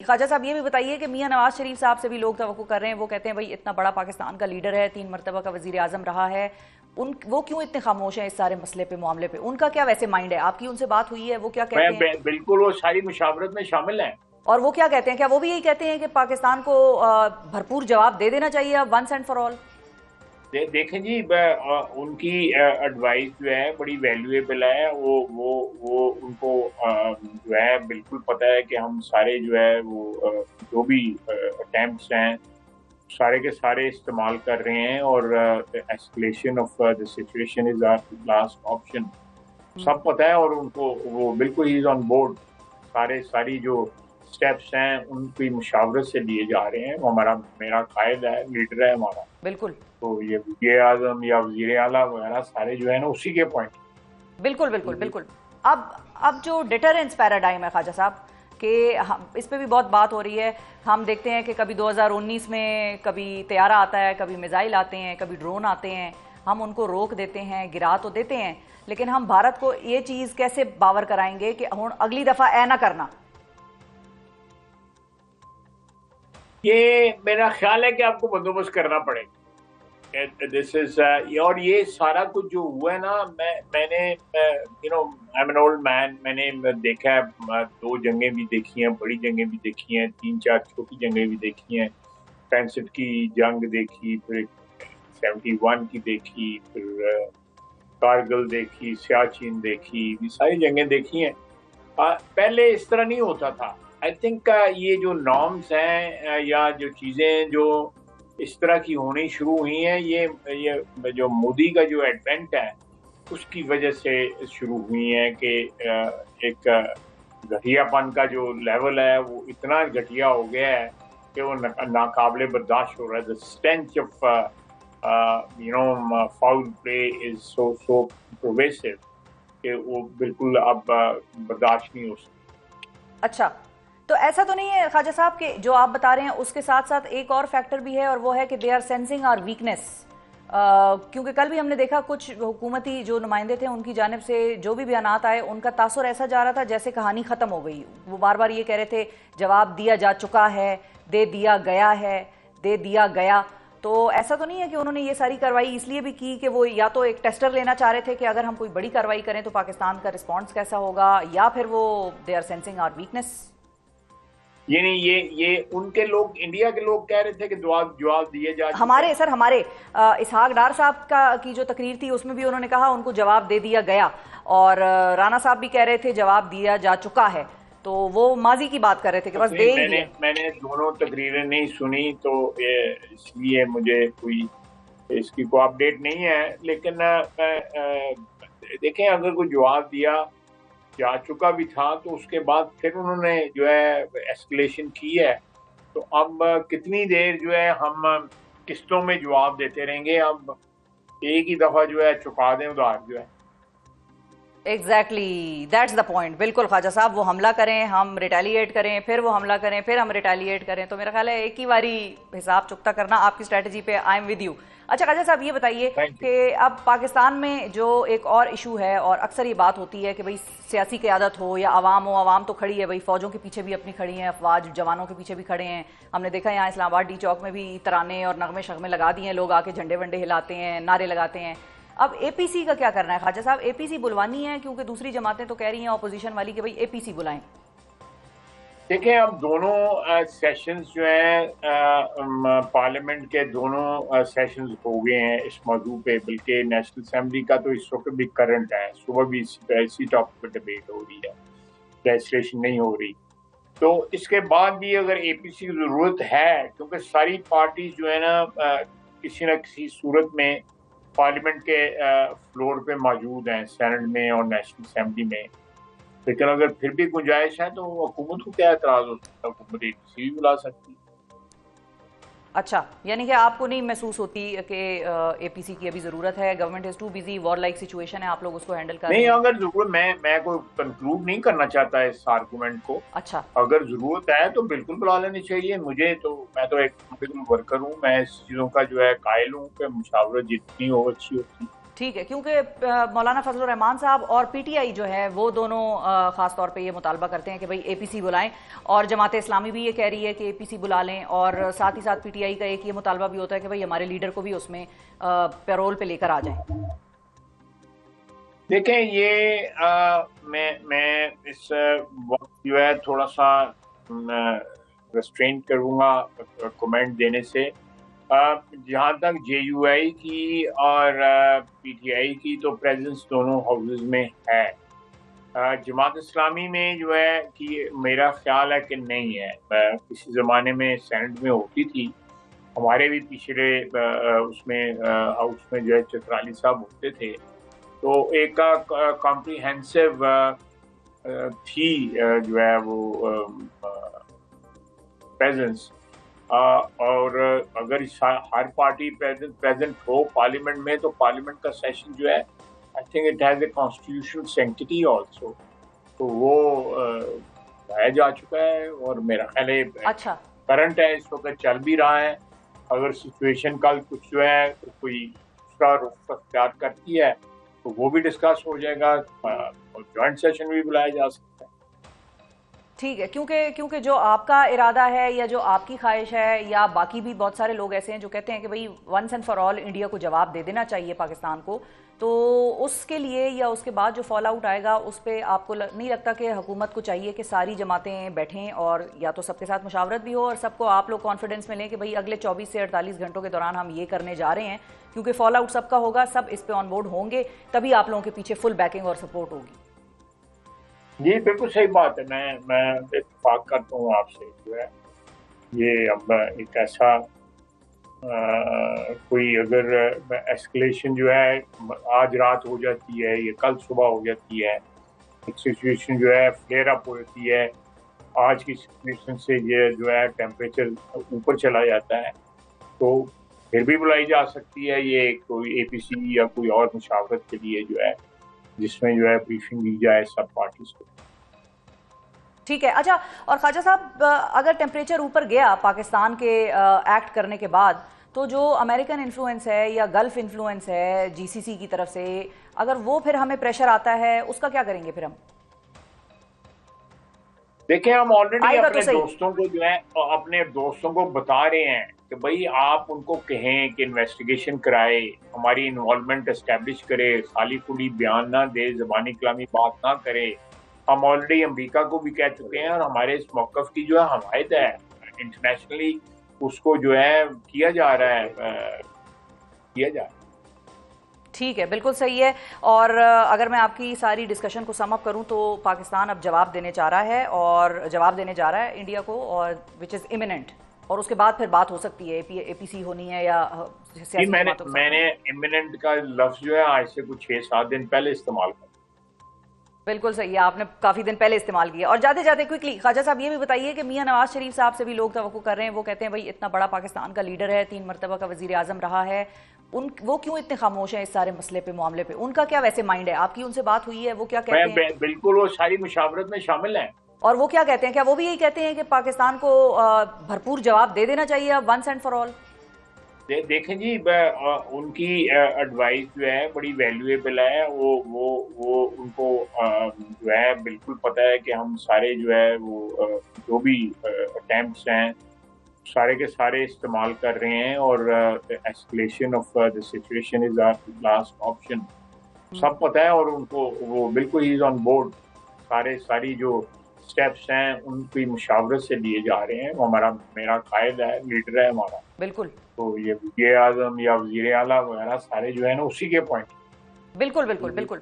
ख्वाजा साहब ये भी बताइए कि मियां नवाज शरीफ साहब से भी लोग तवक्को कर रहे हैं, वो कहते हैं भाई इतना बड़ा पाकिस्तान का लीडर है, 3 मरतबा का वजीर आजम रहा है, वो क्यों इतने खामोश हैं इस सारे मसले पे, मामले पे? उनका क्या वैसे माइंड है? आपकी उनसे बात हुई है? वो क्या कहते हैं? बिल्कुल वो सारी मुशावरत में शामिल है। और वो क्या कहते हैं? क्या वो भी यही कहते हैं कि पाकिस्तान को भरपूर जवाब दे देना चाहिए अब, वंस एंड फॉर ऑल? देखें जी, उनकी एडवाइस जो है बड़ी वैल्यूएबल है। वो उनको जो है बिल्कुल पता है कि हम सारे जो है वो जो भी अटेम्प्ट्स हैं सारे के सारे इस्तेमाल कर रहे हैं, और escalation of the situation is our last option, सब पता है। और उनको वो बिल्कुल ही इज ऑन बोर्ड। सारी जो स्टेप्स हैं उनकी मुशावरत से लिए जा रहे हैं। वो मेरा कायद है, लीडर है हमारा। बिल्कुल तो ये वज़ीर आज़म या वज़ीर आला वगैरह सारे जो है ना उसी के पॉइंट। बिल्कुल बिल्कुल बिल्कुल। अब जो डिटरेंस पैराडाइम है ख्वाजा साहब कि इस पे भी बहुत बात हो रही है। हम देखते हैं कि कभी 2019 में कभी तैयारा आता है, कभी मिसाइल आते हैं, कभी ड्रोन आते हैं, हम उनको रोक देते हैं, गिरा तो देते हैं, लेकिन हम भारत को ये चीज़ कैसे बावर कराएंगे कि हुण अगली दफ़ा ऐ ना करना? ये मेरा ख्याल है कि आपको बंदोबस्त करना पड़ेगा। दिस इज और ये सारा कुछ जो हुआ है ना, मैंने I am an old man, मैंने देखा है, 2 जंगें भी देखी हैं, बड़ी जंगें भी देखी हैं, 3-4 छोटी जंगें भी देखी हैं। 65 की जंग देखी, फिर 71 की देखी, फिर कारगिल देखी, सियाचिन देखी, ये सारी जंगें देखी हैं। पहले इस तरह नहीं होता था। आई थिंक ये जो नॉर्म्स हैं या जो चीज़ें जो इस तरह की होनी शुरू हुई हैं, ये जो मोदी का जो एडवेंट है उसकी वजह से शुरू हुई हैं कि एक घटियापन का जो लेवल है वो इतना घटिया हो गया है कि वो नाकाबिले बर्दाश्त हो रहा है। The stench of foul play is so pervasive कि वो बिल्कुल अब बर्दाश्त नहीं हो सकता। अच्छा, तो ऐसा तो नहीं है ख्वाजा साहब कि जो आप बता रहे हैं उसके साथ साथ एक और फैक्टर भी है, और वो है कि they are sensing our weakness. क्योंकि कल भी हमने देखा कुछ हुकूमती जो नुमाइंदे थे उनकी जानिब से जो भी बयानात आए, उनका तासुर ऐसा जा रहा था जैसे कहानी ख़त्म हो गई। वो बार बार ये कह रहे थे जवाब दिया जा चुका है, दे दिया गया है, दे दिया गया। तो ऐसा तो नहीं है कि उन्होंने ये सारी कार्रवाई इसलिए भी की कि वो या तो एक टेस्टर लेना चाह रहे थे कि अगर हम कोई बड़ी कार्रवाई करें तो पाकिस्तान का रिस्पॉन्स कैसा होगा, या फिर वो they are sensing our weakness? ये नहीं, ये उनके लोग, इंडिया के लोग कह रहे थे कि जवाब दिए जा चुके हमारे हैं। सर, हमारे इसहाक डार साहब का की जो तकरीर थी उसमें भी उन्होंने कहा उनको जवाब दे दिया गया, और राणा साहब भी कह रहे थे जवाब दिया जा चुका है। तो वो माजी की बात कर रहे थे कि बस दे ही दिया। मैंने दोनों तकरीरें नहीं सुनी, तो इसलिए मुझे कोई इसकी कोई अपडेट नहीं है। लेकिन देखें, अगर कोई जवाब दिया जा चुका भी था तो उसके बाद फिर उन्होंने जो है एस्केलेशन की है। तो अब कितनी देर जो है हम किस्तों में जवाब देते रहेंगे? अब एक ही दफा जो है चुका दें उधार जो है। Exactly, that's the point. बिल्कुल ख्वाजा साहब, वो हमला करें, हम रिटेलिएट करें, फिर वो हमला करें, फिर हम रिटेलिएट करें, तो मेरा ख्याल है एक ही बारी हिसाब चुकता करना। आपकी स्ट्रेटजी पे आई एम विद यू। अच्छा ख्वाजा साहब, ये बताइए थैंक यू। कि अब पाकिस्तान में जो एक और इशू है, और अक्सर ये बात होती है कि भाई सियासी क़यादत हो या आवाम हो, आवाम तो खड़ी है भाई, फौजों के पीछे भी अपनी खड़ी हैं, अफवाज जवानों के पीछे भी खड़े हैं। हमने देखा यहाँ इस्लामाबाद डी चौक में भी तराने और नगमे शगमे लगा दिए हैं, लोग आके झंडे वंडे हिलाते हैं, नारे लगाते हैं। अब एपीसी का क्या करना है ख्वाजा साहब? एपीसी बुलवानी है क्योंकि दूसरी जमातें तो कह रही हैं ऑपोजिशन वाली कि भाई एपीसी बुलाएं। देखें, अब दोनों सेशंस जो हैं पार्लियामेंट के, दोनों सेशंस हो गए हैं इस मौजू पे। बल्कि नेशनल असेंबली का तो इस वक्त भी करंट है, सुबह भी इसी टॉपिक पर डिबेट हो रही है, लेजिस्लेशन नहीं हो रही। तो इसके बाद भी अगर एपीसी की ज़रूरत है, क्योंकि सारी पार्टीज जो है ना किसी न किसी सूरत में पार्लियामेंट के फ्लोर पे मौजूद हैं, सेनेट में और नेशनल असेंबली में। लेकिन अगर फिर भी गुंजाइश है तो हुकूमत को क्या एतराज हो सकता है? हुकूमत एपीसी भी बुला सकती है। अच्छा, यानी कि आपको नहीं महसूस होती कि एपीसी की अभी ज़रूरत है? Government is too busy, war like situation है, आप लोग उसको हैंडल कर रहे नहीं, हैं? अगर जरूरत, मैं कोई कंक्लूड नहीं करना चाहता इस आर्गूमेंट को। अच्छा। अगर जरूरत है तो बिल्कुल बुला लेनी चाहिए। मैं तो एक पॉलिटिकल वर्कर हूँ, मैं इस चीज़ों का जो है कायल हूँ कि मुशावरत जितनी हो अच्छी होती है। ठीक है, क्योंकि मौलाना फजलुर रहमान साहब और पीटीआई जो है वो दोनों खास तौर पे ये मुतालबा करते हैं कि भाई एपीसी बुलाएं, और जमात इस्लामी भी ये कह रही है कि एपीसी बुला लें, और साथ ही साथ पीटीआई का एक ये मुतालबा भी होता है कि भाई हमारे लीडर को भी उसमें पैरोल पे लेकर आ जाएं। देखें, ये मैं इस वक्त जो है थोड़ा सा रेस्ट्रेन करूँगा कमेंट देने से। जहाँ तक जेयूआई की और पीटीआई की तो प्रेजेंस दोनों हाउसेस में है। जमात इस्लामी में जो है कि मेरा ख्याल है कि नहीं है। किसी ज़माने में सेनेट में होती थी, हमारे भी पिछले उसमें हाउस में जो है चतराली साहब होते थे, तो एक कॉम्प्रिहेंसिव थी जो है वो प्रेजेंस। और अगर हर पार्टी प्रेजेंट हो पार्लियामेंट में, तो पार्लियामेंट का सेशन जो है I think it has a constitutional sanctity also, तो वो लाया जा चुका है और मेरा ख्याल है अच्छा करंट है, इस वक्त चल भी रहा है। अगर सिचुएशन कल कुछ जो है तो कोई दूसरा रुख अख्तियार करती है तो वो भी डिस्कस हो जाएगा और जॉइंट सेशन भी बुलाया जा सकता है। ठीक है, क्योंकि जो आपका इरादा है या जो आपकी ख्वाहिश है, या बाकी भी बहुत सारे लोग ऐसे हैं जो कहते हैं कि भाई once and for all India को जवाब दे देना चाहिए पाकिस्तान को, तो उसके लिए या उसके बाद जो फॉल आउट आएगा उस पर आपको नहीं लगता कि हुकूमत को चाहिए कि सारी जमातें बैठें और या तो सबके साथ मुशावरत भी हो और सबको आप लोग कॉन्फिडेंस में लें कि भाई अगले 24 से 48 घंटों के दौरान हम ये करने जा रहे हैं, क्योंकि फॉल आउट सबका होगा, सब इस पर ऑन बोर्ड होंगे, तभी आप लोगों के पीछे फुल बैकिंग और सपोर्ट होगी। जी बिल्कुल सही बात है, मैं इत्तेफाक करता हूँ आपसे। जो है ये अब एक ऐसा कोई अगर एस्केलेशन जो है आज रात हो जाती है, ये कल सुबह हो जाती है, एक सिचुएशन जो है फ्लेयर अप हो जाती है, आज की सिचुएशन से ये जो है टेम्परेचर ऊपर चला जाता है, तो फिर भी बुलाई जा सकती है ये कोई एपीसी या कोई और मुशावरत के लिए जो है, जिसमें जो है ब्रीफिंग दी जाए सब पार्टीज को। ठीक है, अच्छा, और ख्वाजा साहब अगर टेम्परेचर ऊपर गया पाकिस्तान के एक्ट करने के बाद, तो जो अमेरिकन इन्फ्लुएंस है या गल्फ इन्फ्लुएंस है जीसीसी की तरफ से, अगर वो फिर हमें प्रेशर आता है, उसका क्या करेंगे फिर हम? देखिए, हम ऑलरेडी अपने तो दोस्तों को जो है अपने दोस्तों को बता रहे हैं कि भाई आप उनको कहें कि इन्वेस्टिगेशन कराए, हमारी इन्वॉल्वमेंट एस्टेब्लिश करे, खाली खुली बयान ना दे, ज़बानी कलामी बात ना करे। हम ऑलरेडी अमेरिका को भी कह चुके हैं और हमारे इस मौक़िफ़ की जो है हमायत है इंटरनेशनली, उसको जो है किया जा रहा है। ठीक है, बिल्कुल सही है। और अगर मैं आपकी सारी डिस्कशन को सम अप करूं तो पाकिस्तान अब जवाब देने जा रहा है, और जवाब देने जा रहा है इंडिया को, और विच इज़ इमिनेंट, और उसके बाद फिर बात हो सकती है एपीसी होनी है या मैंने इमिनेंट का लफ्ज़ जो है आज से कुछ 6-7 दिन पहले इस्तेमाल किया। बिल्कुल सही है, आपने काफ़ी दिन पहले इस्तेमाल किया। और जाते जाते क्विकली ख्वाजा साहब ये भी बताइए कि मियां नवाज शरीफ साहब से भी लोग तवक्को कर रहे हैं, वो कहते हैं भाई इतना बड़ा पाकिस्तान का लीडर है, 3 मरतबा का वजीर आजम रहा है, वो क्यों इतने खामोश हैं इस सारे मसले पे, मामले पे? उनका क्या वैसे माइंड है? आपकी उनसे बात हुई है, वो क्या कहते हैं? बिल्कुल, वो सारी मुशावरत में शामिल है। और वो क्या कहते हैं? क्या वो भी यही कहते हैं कि पाकिस्तान को भरपूर जवाब दे देना चाहिए वंस एंड फॉर ऑल? देखें जी, उनकी एडवाइस जो है बड़ी वैल्यूएबल है। वो उनको जो है बिल्कुल पता है कि हम सारे जो है वो जो भी अटेम्प्ट्स हैं सारे के सारे इस्तेमाल कर रहे हैं, और escalation of the situation is our last option, सब पता है। और उनको वो बिल्कुल ही इज ऑन बोर्ड, सारी जो स्टेप्स हैं उनकी मुशावरत से लिए जा रहे हैं। वो मेरा कायद है, लीडर है हमारा, बिल्कुल। तो ये वज़ीर आज़म या वज़ीर आला वगैरह सारे जो है ना उसी के पॉइंट। बिल्कुल बिल्कुल बिल्कुल।